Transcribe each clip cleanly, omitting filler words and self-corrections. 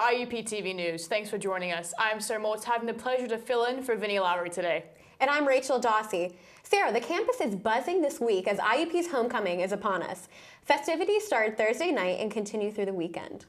IUP-TV News. Thanks for joining us. I'm Sarah Moltz, having the pleasure to fill in for Vinnie Lowry today. And I'm Rachel Dawsey. Sarah, the campus is buzzing this week as IUP's homecoming is upon us. Festivities start Thursday night and continue through the weekend.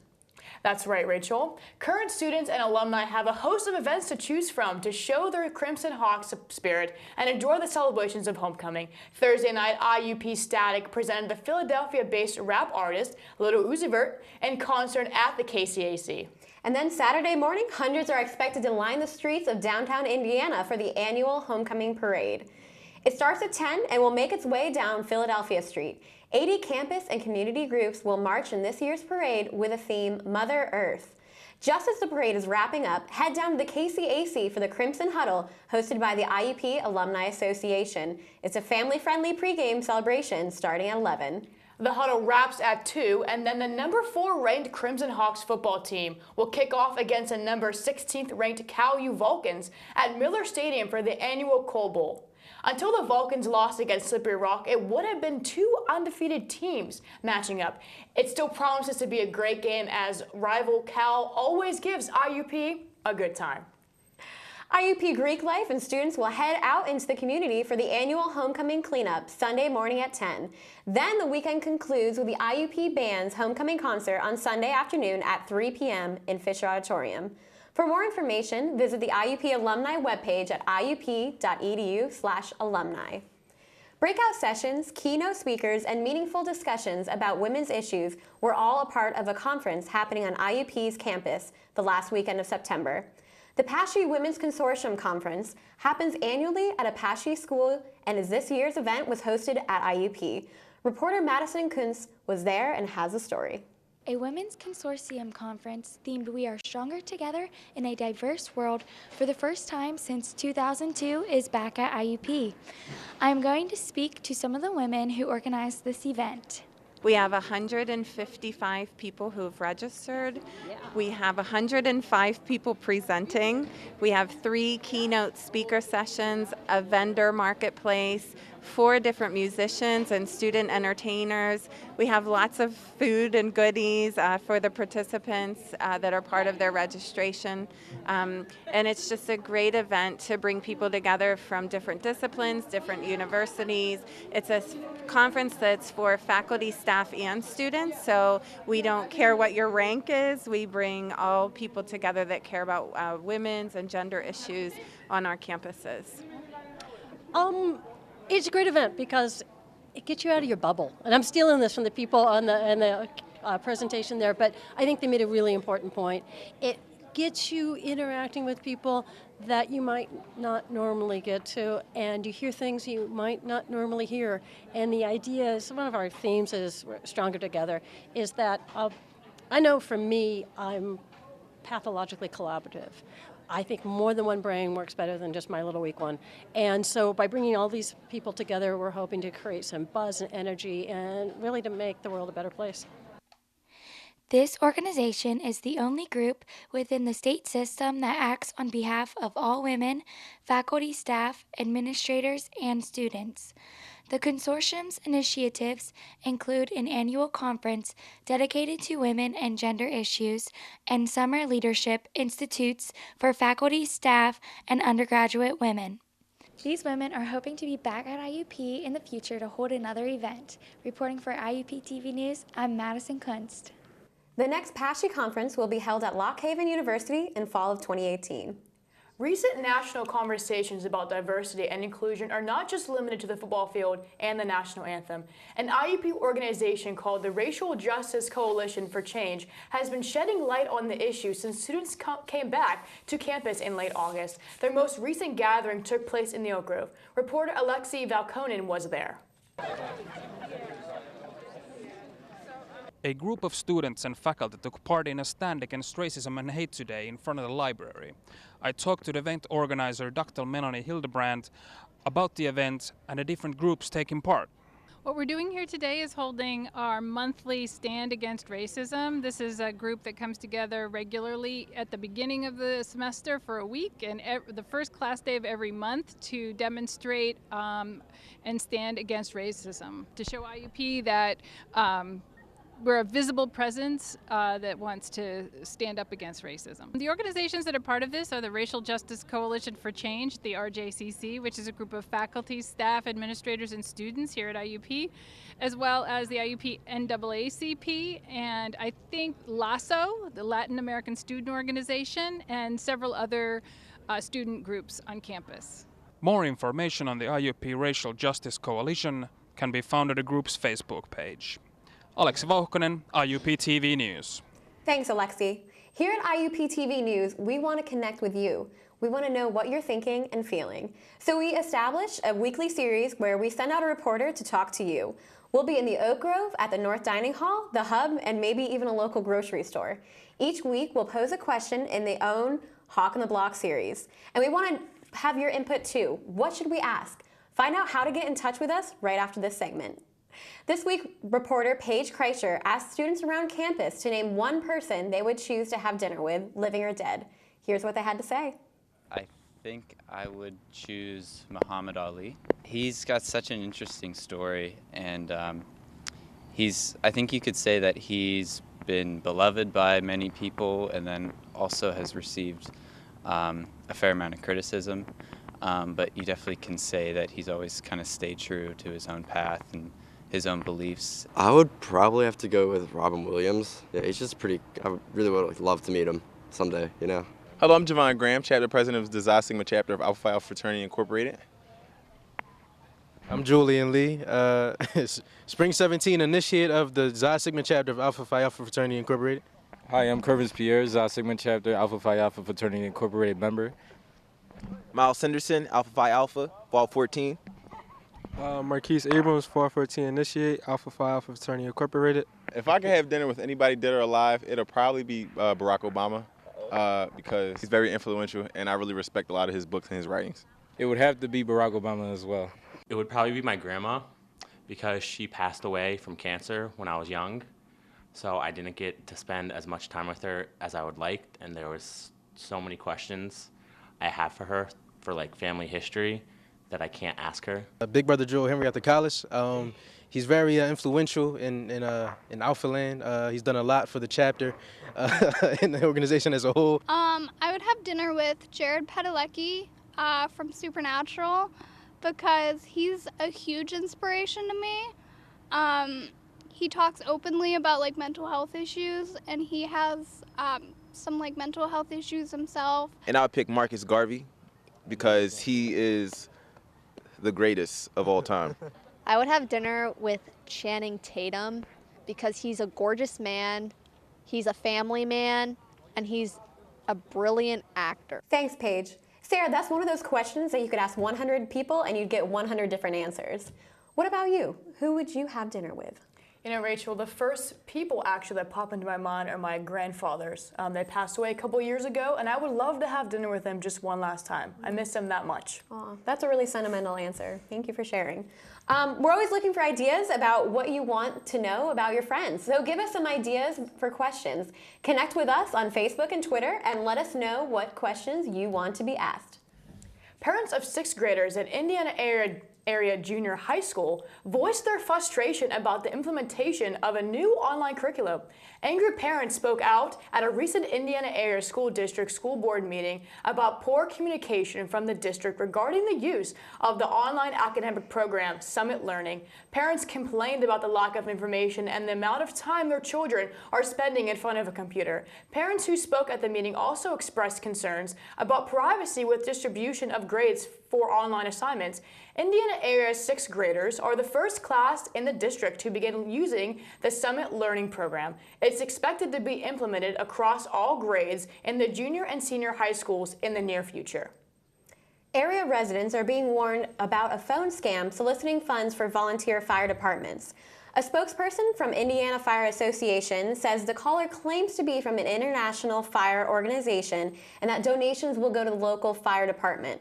That's right, Rachel. Current students and alumni have a host of events to choose from to show their Crimson Hawks spirit and enjoy the celebrations of homecoming. Thursday night, IUP Static presented the Philadelphia-based rap artist Little Uzi Vert in concert at the KCAC. And then Saturday morning, hundreds are expected to line the streets of downtown Indiana for the annual homecoming parade. It starts at 10 and will make its way down Philadelphia Street. 80 campus and community groups will march in this year's parade with a theme, Mother Earth. Just as the parade is wrapping up, head down to the KCAC for the Crimson Huddle, hosted by the IUP Alumni Association. It's a family-friendly pregame celebration starting at 11. The huddle wraps at 2, and then the number 4 ranked Crimson Hawks football team will kick off against the number 16th ranked Cal U Vulcans at Miller Stadium for the annual Coal Bowl. Until the Vulcans lost against Slippery Rock, it would have been 2 undefeated teams matching up. It still promises to be a great game as rival Cal always gives IUP a good time. IUP Greek Life and students will head out into the community for the annual homecoming cleanup Sunday morning at 10. Then the weekend concludes with the IUP Band's homecoming concert on Sunday afternoon at 3 p.m. in Fisher Auditorium. For more information, visit the IUP alumni webpage at iup.edu/alumni. Breakout sessions, keynote speakers, and meaningful discussions about women's issues were all a part of a conference happening on IUP's campus the last weekend of September. The Apache Women's Consortium Conference happens annually at Apache School, and this year's event was hosted at IUP. Reporter Madison Kuntz was there and has the story. A Women's Consortium Conference themed We Are Stronger Together in a Diverse World for the first time since 2002 is back at IUP. I'm going to speak to some of the women who organized this event. We have 155 people who have registered. We have 105 people presenting. We have 3 keynote speaker sessions, a vendor marketplace, 4 different musicians and student entertainers. We have lots of food and goodies for the participants that are part of their registration. And it's just a great event to bring people together from different disciplines, different universities. It's a conference that's for faculty, staff, and students, so we don't care what your rank is. We bring all people together that care about women's and gender issues on our campuses. It's a great event because it gets you out of your bubble. And I'm stealing this from the people on the presentation there, but I think they made a really important point. It gets you interacting with people that you might not normally get to, and you hear things you might not normally hear. And the idea is, one of our themes is Stronger Together, is that I know for me, I'm pathologically collaborative. I think more than one brain works better than just my little weak one. And so by bringing all these people together, we're hoping to create some buzz and energy and really to make the world a better place. This organization is the only group within the state system that acts on behalf of all women, faculty, staff, administrators, and students. The consortium's initiatives include an annual conference dedicated to women and gender issues and summer leadership institutes for faculty, staff, and undergraduate women. These women are hoping to be back at IUP in the future to hold another event. Reporting for IUP-TV News, I'm Madison Kunst. The next Apache Conference will be held at Lock Haven University in fall of 2018. Recent national conversations about diversity and inclusion are not just limited to the football field and the national anthem. An IUP organization called the Racial Justice Coalition for Change has been shedding light on the issue since students came back to campus in late August. Their most recent gathering took place in the Oak Grove. Reporter Alexi Valkonen was there. A group of students and faculty took part in a stand against racism and hate today in front of the library. I talked to the event organizer, Dr. Melanie Hildebrand, about the event and the different groups taking part. What we're doing here today is holding our monthly Stand Against Racism. This is a group that comes together regularly at the beginning of the semester for a week and the first class day of every month to demonstrate and stand against racism, to show IUP that we're a visible presence that wants to stand up against racism. The organizations that are part of this are the Racial Justice Coalition for Change, the RJCC, which is a group of faculty, staff, administrators, and students here at IUP, as well as the IUP NAACP, and I think LASO, the Latin American Student Organization, and several other student groups on campus. More information on the IUP Racial Justice Coalition can be found at the group's Facebook page. Aleksi Vauhkonen, IUP-TV News. Thanks, Alexi. Here at IUP-TV News, we want to connect with you. We want to know what you're thinking and feeling. So we established a weekly series where we send out a reporter to talk to you. We'll be in the Oak Grove, at the North Dining Hall, the Hub, and maybe even a local grocery store. Each week, we'll pose a question in the own Hawk on the Block series. And we want to have your input too. What should we ask? Find out how to get in touch with us right after this segment. This week, reporter Paige Kreischer asked students around campus to name one person they would choose to have dinner with, living or dead. Here's what they had to say. I think I would choose Muhammad Ali. He's got such an interesting story, and I think you could say that he's been beloved by many people and then also has received a fair amount of criticism. But you definitely can say that he's always kind of stayed true to his own path and his own beliefs. I would probably have to go with Robin Williams. Yeah, he's just I really would love to meet him someday, you know. Hello, I'm Javon Graham, Chapter President of the Xi Sigma Chapter of Alpha Phi Alpha Fraternity Incorporated. I'm Julian Lee, Spring 17 initiate of the Xi Sigma Chapter of Alpha Phi Alpha Fraternity Incorporated. Hi, I'm Kervins Pierre, Xi Sigma Chapter Alpha Phi Alpha Fraternity Incorporated member. Miles Sanderson, Alpha Phi Alpha, Fall 14. Marquise Abrams, Fall 14 initiate, Alpha Phi Alpha Fraternity Incorporated. If I could have dinner with anybody dead or alive, it'll probably be Barack Obama because he's very influential and I really respect a lot of his books and his writings. It would have to be Barack Obama as well. It would probably be my grandma because she passed away from cancer when I was young. So I didn't get to spend as much time with her as I would like, and there was so many questions I have for her for like family history that I can't ask her. Big brother Joel Henry at the college. He's very influential in Alpha Land. He's done a lot for the chapter and the organization as a whole. I would have dinner with Jared Padalecki from Supernatural because he's a huge inspiration to me. He talks openly about like mental health issues, and he has some like mental health issues himself. And I'll pick Marcus Garvey because he is the greatest of all time. I would have dinner with Channing Tatum because he's a gorgeous man, he's a family man, and he's a brilliant actor. Thanks, Paige. Sarah, that's one of those questions that you could ask 100 people and you'd get 100 different answers. What about you? Who would you have dinner with? You know, Rachel, the first people actually that pop into my mind are my grandfathers. They passed away a couple years ago, and I would love to have dinner with them just one last time. I miss them that much. Aw, that's a really sentimental answer. Thank you for sharing. We're always looking for ideas about what you want to know about your friends. So give us some ideas for questions. Connect with us on Facebook and Twitter and let us know what questions you want to be asked. Parents of 6th graders at Indiana area junior high school voiced their frustration about the implementation of a new online curriculum. Angry parents spoke out at a recent Indiana area school district school board meeting about poor communication from the district regarding the use of the online academic program Summit Learning. Parents complained about the lack of information and the amount of time their children are spending in front of a computer. Parents who spoke at the meeting also expressed concerns about privacy with distribution of grades for online assignments. Indiana area 6th graders are the first class in the district to begin using the Summit Learning program. It's expected to be implemented across all grades in the junior and senior high schools in the near future. Area residents are being warned about a phone scam soliciting funds for volunteer fire departments. A spokesperson from Indiana Fire Association says the caller claims to be from an international fire organization and that donations will go to the local fire department.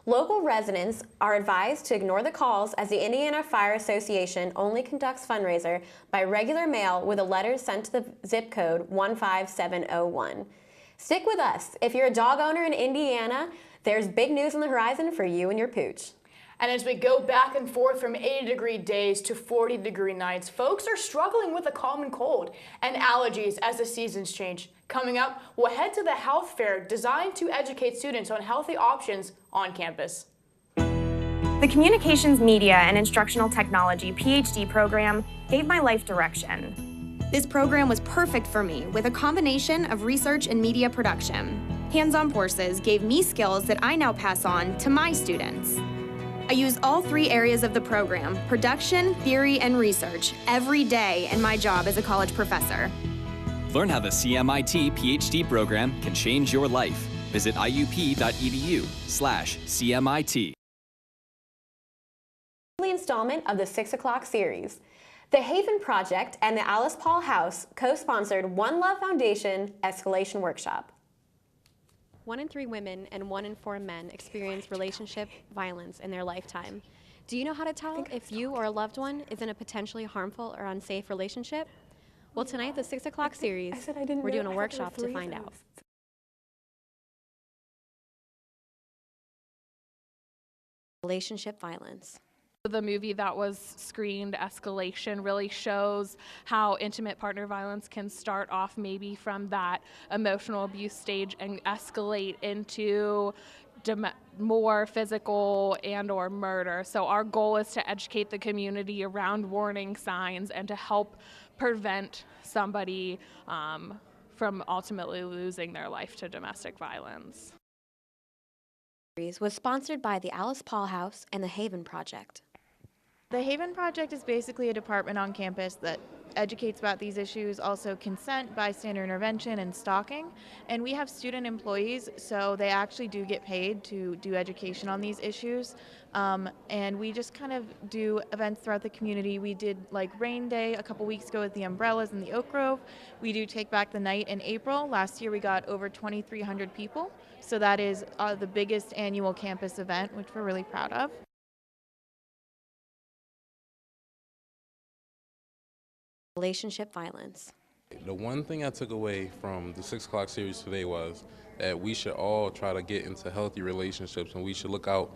Local residents are advised to ignore the calls as the Indiana Fire Association only conducts fundraiser by regular mail with a letter sent to the zip code 15701. Stick with us. If you're a dog owner in Indiana, there's big news on the horizon for you and your pooch. And as we go back and forth from 80-degree days to 40-degree nights, folks are struggling with a common cold and allergies as the seasons change. Coming up, we'll head to the health fair designed to educate students on healthy options on campus. The Communications, Media, and Instructional Technology PhD program gave my life direction. This program was perfect for me with a combination of research and media production. Hands-on courses gave me skills that I now pass on to my students. I use all three areas of the program, production, theory, and research, every day in my job as a college professor. Learn how the CMIT PhD program can change your life. Visit iup.edu/CMIT. Installment of the 6 o'clock series. The Haven Project and the Alice Paul House co-sponsored One Love Foundation Escalation Workshop. 1 in 3 women and 1 in 4 men experience relationship violence in their lifetime. Do you know how to tell if you or a loved one is in a potentially harmful or unsafe relationship? Well, tonight, the 6 o'clock series, we're doing a workshop to find out. Relationship violence. The movie that was screened, Escalation, really shows how intimate partner violence can start off maybe from that emotional abuse stage and escalate into more physical and or murder. So our goal is to educate the community around warning signs and to help prevent somebody from ultimately losing their life to domestic violence. Was sponsored by the Alice Paul House and the Haven Project. The Haven Project is basically a department on campus that educates about these issues, also consent, bystander intervention, and stalking. And we have student employees, so they actually do get paid to do education on these issues. And we just kind of do events throughout the community. We did like Rain Day a couple weeks ago with the umbrellas in the Oak Grove. We do Take Back the Night in April. Last year we got over 2,300 people. So that is the biggest annual campus event, which we're really proud of. Relationship violence. The one thing I took away from the 6 o'clock series today was that we should all try to get into healthy relationships, and we should look out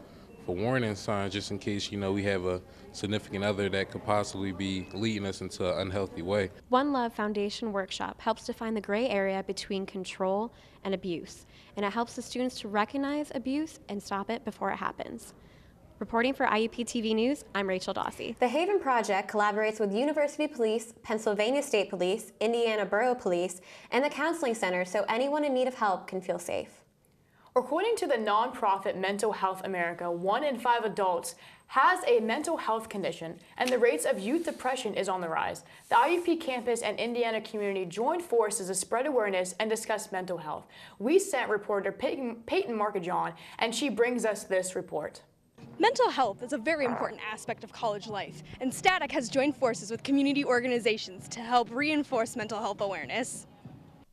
for warning signs just in case, we have a significant other that could possibly be leading us into an unhealthy way. One Love Foundation Workshop helps define the gray area between control and abuse, and it helps the students to recognize abuse and stop it before it happens. Reporting for IUP-TV News, I'm Rachel Dossie. The Haven Project collaborates with University Police, Pennsylvania State Police, Indiana Borough Police, and the Counseling Center so anyone in need of help can feel safe. According to the nonprofit Mental Health America, 1 in 5 adults has a mental health condition, and the rates of youth depression is on the rise. The IUP campus and Indiana community joined forces to spread awareness and discuss mental health. We sent reporter Peyton Markajon, and she brings us this report. Mental health is a very important aspect of college life, and Static has joined forces with community organizations to help reinforce mental health awareness.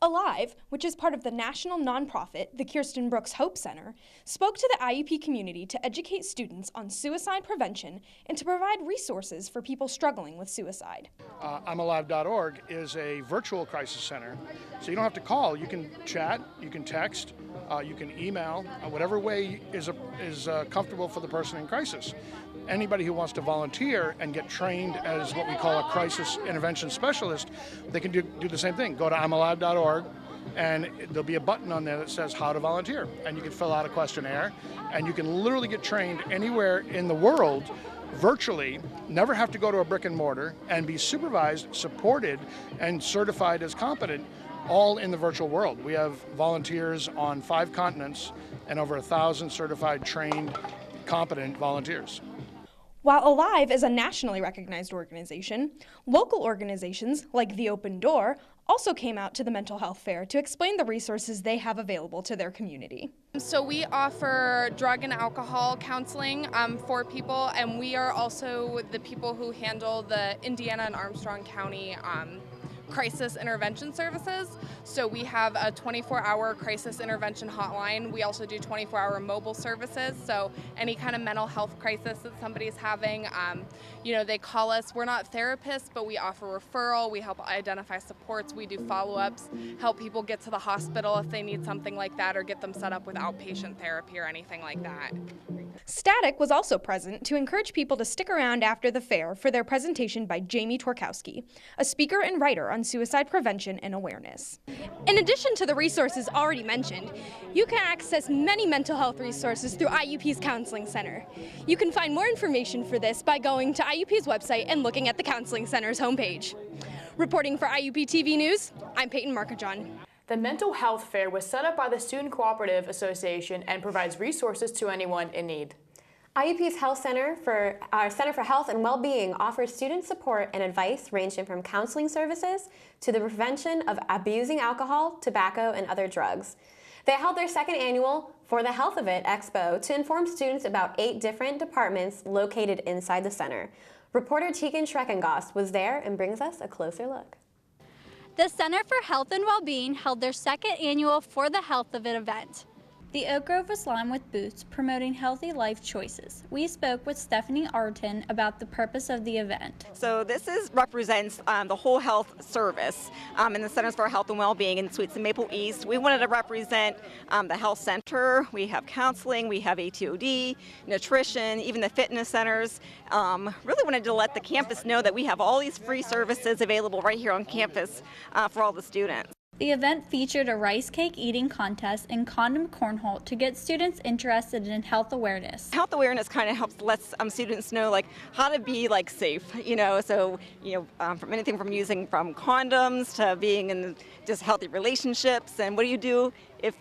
Alive, which is part of the national nonprofit, the Kirsten Brooks Hope Center, spoke to the IUP community to educate students on suicide prevention and to provide resources for people struggling with suicide. I'mAlive.org is a virtual crisis center, so you don't have to call. You can chat, you can text, you can email, whatever way is comfortable for the person in crisis. Anybody who wants to volunteer and get trained as what we call a crisis intervention specialist, they can do the same thing. Go to I'mAlive.org, and there'll be a button on there that says how to volunteer, and you can fill out a questionnaire, and you can literally get trained anywhere in the world virtually, never have to go to a brick and mortar, and be supervised, supported, and certified as competent, all in the virtual world. We have volunteers on 5 continents and over 1,000 certified, trained, competent volunteers. While Alive is a nationally recognized organization, local organizations like The Open Door also came out to the mental health fair to explain the resources they have available to their community. So we offer drug and alcohol counseling for people, and we are also the people who handle the Indiana and Armstrong County crisis intervention services. So we have a 24-hour crisis intervention hotline. We also do 24-hour mobile services. So any kind of mental health crisis that somebody's having, they call us. We're not therapists, but we offer referral. We help identify supports. We do follow-ups, help people get to the hospital if they need something like that, or get them set up with outpatient therapy or anything like that. Static was also present to encourage people to stick around after the fair for their presentation by Jamie Torkowski, a speaker and writer on suicide prevention and awareness. In addition to the resources already mentioned, you can access many mental health resources through IUP's Counseling Center. You can find more information for this by going to IUP's website and looking at the Counseling Center's homepage. Reporting for IUP-TV News, I'm Peyton Markajon. The Mental Health Fair was set up by the Student Cooperative Association and provides resources to anyone in need. IUP's Center for Health and Well-Being offers student support and advice ranging from counseling services to the prevention of abusing alcohol, tobacco, and other drugs. They held their second annual For the Health of It Expo to inform students about 8 different departments located inside the center. Reporter Tegan Schreckengoss was there and brings us a closer look. The Center for Health and Well-Being held their second annual For the Health of It event. The Oak Grove was lined with booths promoting healthy life choices. We spoke with Stephanie Arton about the purpose of the event. So this represents the whole health service in the Centers for Health and Well-Being in Suites in Maple East. We wanted to represent the health center. We have counseling, we have ATOD, nutrition, even the fitness centers. Really wanted to let the campus know that we have all these free services available right here on campus for all the students. The event featured a rice cake eating contest and condom cornhole to get students interested in health awareness. Health awareness kind of helps let students know how to be safe, from anything from using from condoms to being in just healthy relationships, and what do you do if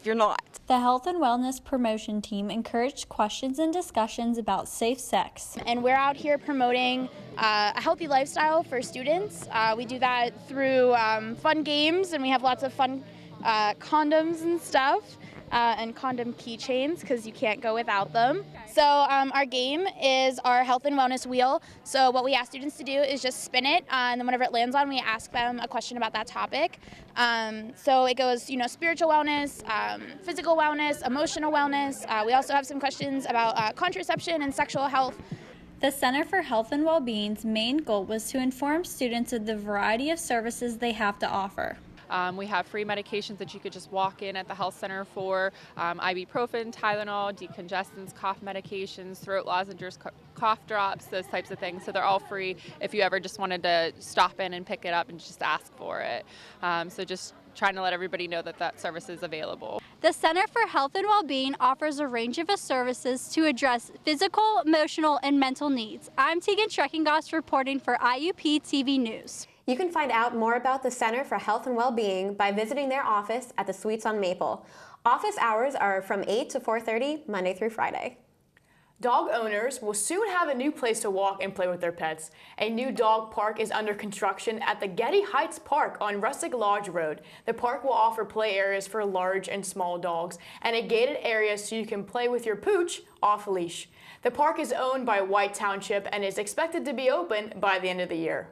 you're not. The Health and Wellness Promotion Team encouraged questions and discussions about safe sex. And we're out here promoting a healthy lifestyle for students. We do that through fun games, and we have lots of fun condoms and stuff, and condom keychains, because you can't go without them. So our game is our health and wellness wheel. So what we ask students to do is just spin it, and then whenever it lands on, we ask them a question about that topic. So it goes, spiritual wellness, physical wellness, emotional wellness. We also have some questions about contraception and sexual health. The Center for Health and Well-Being's main goal was to inform students of the variety of services they have to offer. We have free medications that you could just walk in at the health center for, ibuprofen, Tylenol, decongestants, cough medications, throat lozenges, cough drops, those types of things. So they're all free if you ever just wanted to stop in and pick it up and just ask for it. So just trying to let everybody know that that service is available. The Center for Health and Well-Being offers a range of services to address physical, emotional, and mental needs. I'm Tegan Schreckengoss reporting for IUP-TV News. You can find out more about the Center for Health and Well-Being by visiting their office at the Suites on Maple. Office hours are from 8 to 4:30, Monday through Friday. Dog owners will soon have a new place to walk and play with their pets. A new dog park is under construction at the Getty Heights Park on Rustic Lodge Road. The park will offer play areas for large and small dogs and a gated area so you can play with your pooch off leash. The park is owned by White Township and is expected to be open by the end of the year.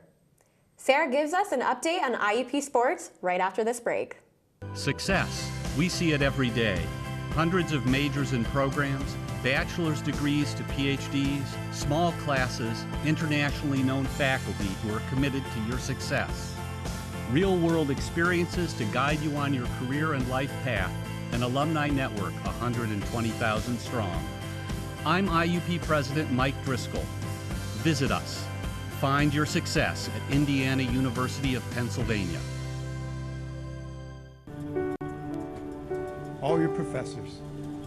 Sarah gives us an update on IUP sports right after this break. Success. We see it every day. Hundreds of majors and programs, bachelor's degrees to PhDs, small classes, internationally known faculty who are committed to your success. Real-world experiences to guide you on your career and life path. An alumni network 120,000 strong. I'm IUP President Mike Driscoll. Visit us. Find your success at Indiana University of Pennsylvania. All your professors,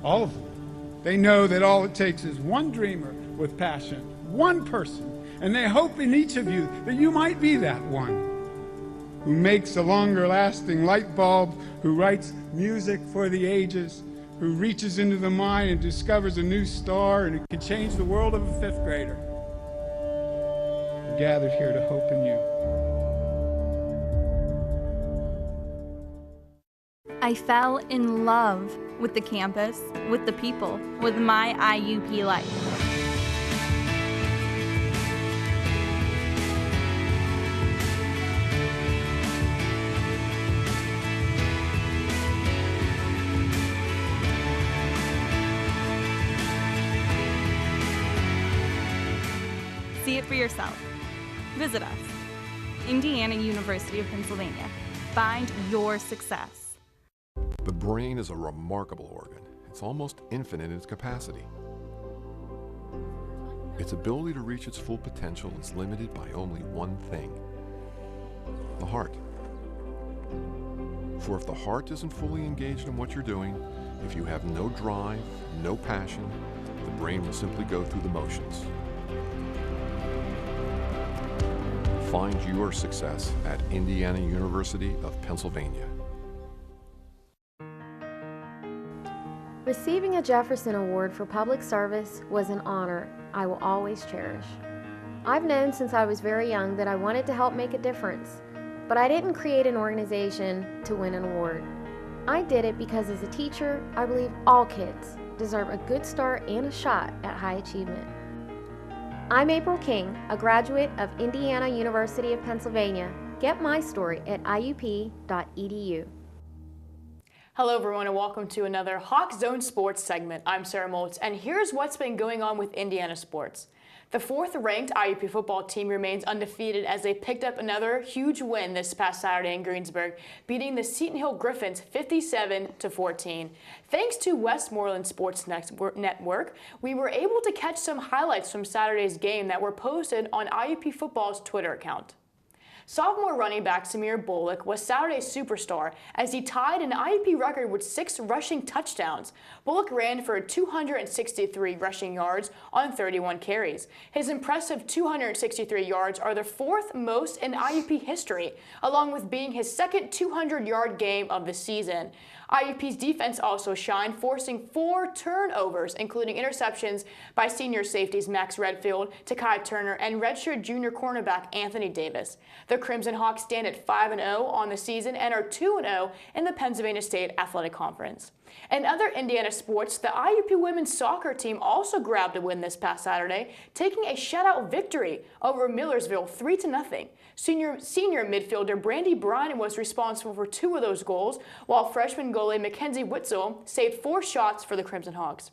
all of them, they know that all it takes is one dreamer with passion, one person, and they hope in each of you that you might be that one who makes a longer lasting light bulb, who writes music for the ages, who reaches into the mind and discovers a new star and who can change the world of a 5th grader. We're gathered here to hope in you. I fell in love with the campus, with the people, with my IUP life. See it for yourself. Visit us. Indiana University of Pennsylvania. Find your success. The brain is a remarkable organ, It's almost infinite in its capacity. Its ability to reach its full potential is limited by only one thing: the heart. For if the heart isn't fully engaged in what you're doing, if you have no drive, no passion, the brain will simply go through the motions. Find your success at Indiana University of Pennsylvania. Receiving a Jefferson Award for public service was an honor I will always cherish. I've known since I was very young that I wanted to help make a difference, but I didn't create an organization to win an award. I did it because as a teacher, I believe all kids deserve a good start and a shot at high achievement. I'm April King, a graduate of Indiana University of Pennsylvania. Get my story at IUP.edu. Hello everyone and welcome to another Hawk Zone Sports segment. I'm Sarah Moltz and here's what's been going on with Indiana sports. The 4th-ranked IUP football team remains undefeated as they picked up another huge win this past Saturday in Greensburg, beating the Seton Hill Griffins 57-14. Thanks to Westmoreland Sports Network, we were able to catch some highlights from Saturday's game that were posted on IUP football's Twitter account. Sophomore running back Samir Bullock was Saturday's superstar as he tied an IUP record with 6 rushing touchdowns. Bullock ran for 263 rushing yards on 31 carries. His impressive 263 yards are the 4th most in IUP history, along with being his second 200-yard game of the season. IUP's defense also shined, forcing 4 turnovers, including interceptions by senior safeties Max Redfield, Takai Turner, and redshirt junior cornerback Anthony Davis. The Crimson Hawks stand at 5-0 on the season and are 2-0 in the Pennsylvania State Athletic Conference. In other Indiana sports, the IUP women's soccer team also grabbed a win this past Saturday, taking a shutout victory over Millersville 3-0. Senior midfielder Brandy Bryan was responsible for 2 of those goals, while freshman goalie Mackenzie Witzel saved 4 shots for the Crimson Hawks.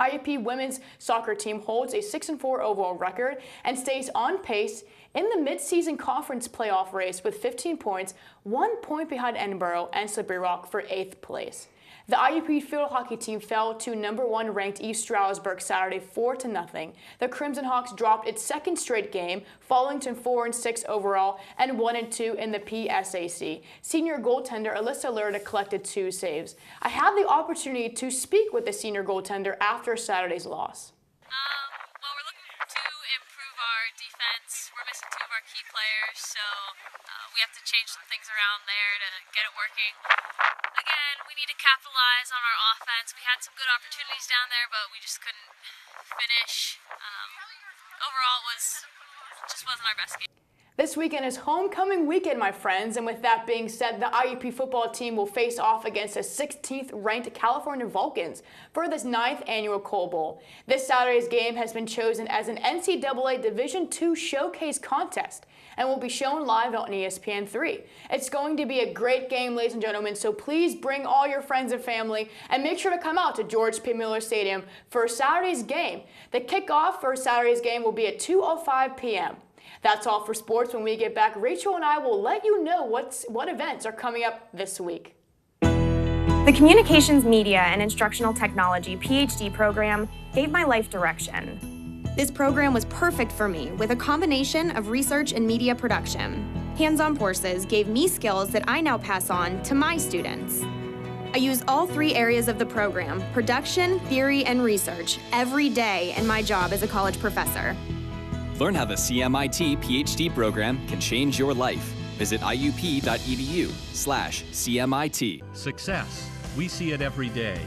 IUP women's soccer team holds a 6-4 overall record and stays on pace in the mid-season conference playoff race with 15 points, 1 point behind Edinboro and Slippery Rock for 8th place. The IUP field hockey team fell to number 1 ranked East Stroudsburg Saturday 4-0. The Crimson Hawks dropped its 2nd straight game, falling to 4-6 overall and 1-2 in the PSAC. Senior goaltender Alyssa Lerda collected 2 saves. I had the opportunity to speak with the senior goaltender after Saturday's loss. Well, we're looking to improve our defense. We're missing 2 of our key players, so we have to change some things around there to get it working. Again, we need to capitalize on our offense. We had some good opportunities down there, but we just couldn't finish. Overall, it just wasn't our best game. This weekend is homecoming weekend, my friends, and with that being said, the IUP football team will face off against the 16th-ranked California Vulcans for this 9th annual Coal Bowl. This Saturday's game has been chosen as an NCAA Division II showcase contest and will be shown live on ESPN3. It's going to be a great game, ladies and gentlemen, so please bring all your friends and family and make sure to come out to George P. Miller Stadium for Saturday's game. The kickoff for Saturday's game will be at 2:05 p.m. That's all for sports. When we get back, Rachel and I will let you know what events are coming up this week. The Communications, Media, and Instructional Technology PhD program gave my life direction. This program was perfect for me with a combination of research and media production. Hands-on courses gave me skills that I now pass on to my students. I use all 3 areas of the program, production, theory, and research, every day in my job as a college professor. Learn how the CMIT PhD program can change your life. Visit IUP.edu/CMIT. Success. We see it every day.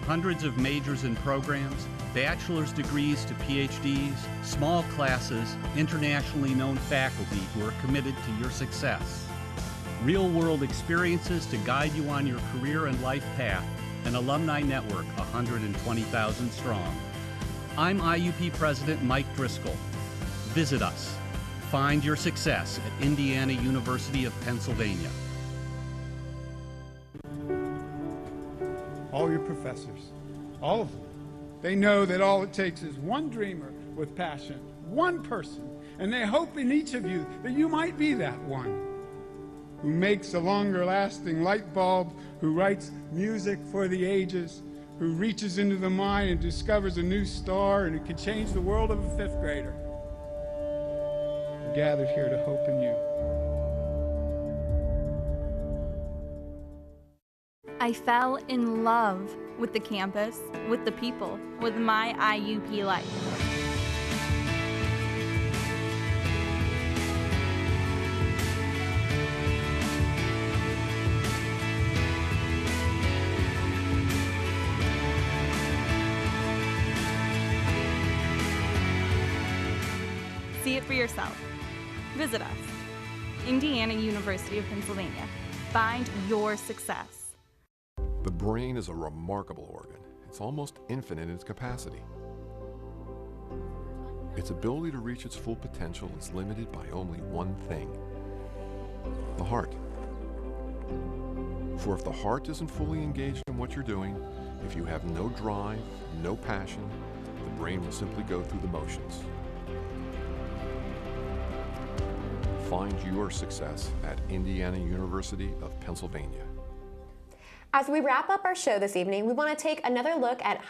Hundreds of majors and programs, bachelor's degrees to PhDs, small classes, internationally known faculty who are committed to your success. Real-world experiences to guide you on your career and life path. An alumni network 120,000 strong. I'm IUP President Mike Driscoll. Visit us. Find your success at Indiana University of Pennsylvania. All your professors, all of them, they know that all it takes is one dreamer with passion, one person, and they hope in each of you that you might be that one who makes a longer lasting light bulb, who writes music for the ages, who reaches into the mind and discovers a new star and who can change the world of a fifth grader. We're gathered here to hope in you. I fell in love with the campus, with the people, with my IUP life. See it for yourself. Visit us. Indiana University of Pennsylvania. Find your success. The brain is a remarkable organ. It's almost infinite in its capacity. Its ability to reach its full potential is limited by only one thing: the heart. For if the heart isn't fully engaged in what you're doing, if you have no drive, no passion, the brain will simply go through the motions. Find your success at Indiana University of Pennsylvania. As we wrap up our show this evening, we want to take another look at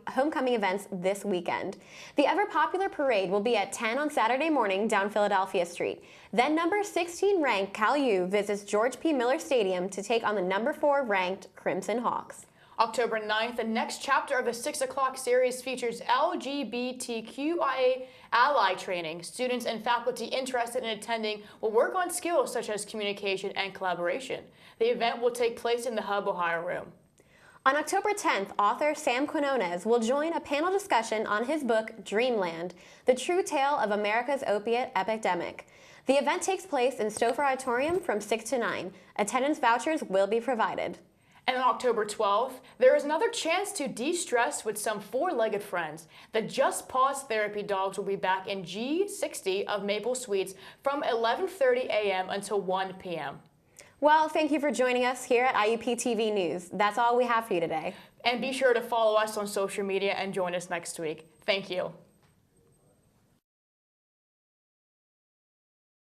homecoming events this weekend. The ever-popular parade will be at 10 on Saturday morning down Philadelphia Street. Then number 16 ranked Cal U visits George P. Miller Stadium to take on the number 4 ranked Crimson Hawks. October 9th, the next chapter of the 6 o'clock series features LGBTQIA ally training. Students and faculty interested in attending will work on skills such as communication and collaboration. The event will take place in the Hub Ohio Room. On October 10th, author Sam Quinones will join a panel discussion on his book, Dreamland, The True Tale of America's Opiate Epidemic. The event takes place in Stouffer Auditorium from 6 to 9. Attendance vouchers will be provided. And on October 12th, there is another chance to de-stress with some four-legged friends. The Just Pause Therapy Dogs will be back in G60 of Maple Suites from 11:30 a.m. until 1 p.m. Well, thank you for joining us here at IUP-TV News. That's all we have for you today. And be sure to follow us on social media and join us next week. Thank you.